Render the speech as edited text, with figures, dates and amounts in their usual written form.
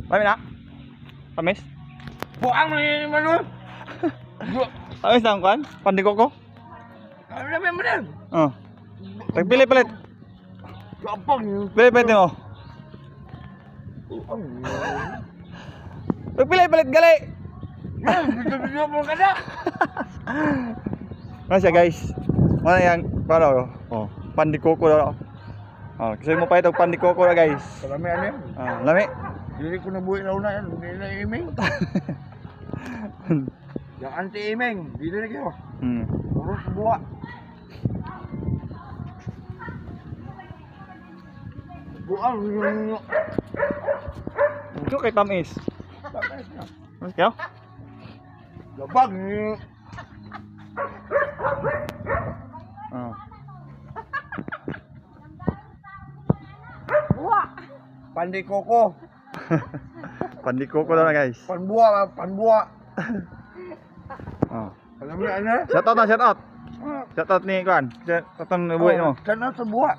Lami na. Tamis. Buang ni Manu. Tamis lang kan? Pandikoko. Ano naman mo din? Oh. Pagpili palit. Gampang. Pili palit mo. Pagpili palit gali. Video mo ka na. Ano siya guys? Ano yan? Para oh, pandikoko daw. Oh, kasi mo pa ito pandikoko na guys. Kalami ano? Ah, lami. Dili ko nabuhi na una yan. Hindi na iming. Yang anti-iming. Dili na kayo. Urus buwa. Buang. Ito kay tamis. Mas kayo? Gabag. Oh. Buwa. Pandi koko. Pandikoko daw na guys. Panbuwa. Panbuwa. Oh. Alam mo ano? Shout out na, shout out. Shout out ni Kuan. Shout out ni buhay mo. Sana sa buwa.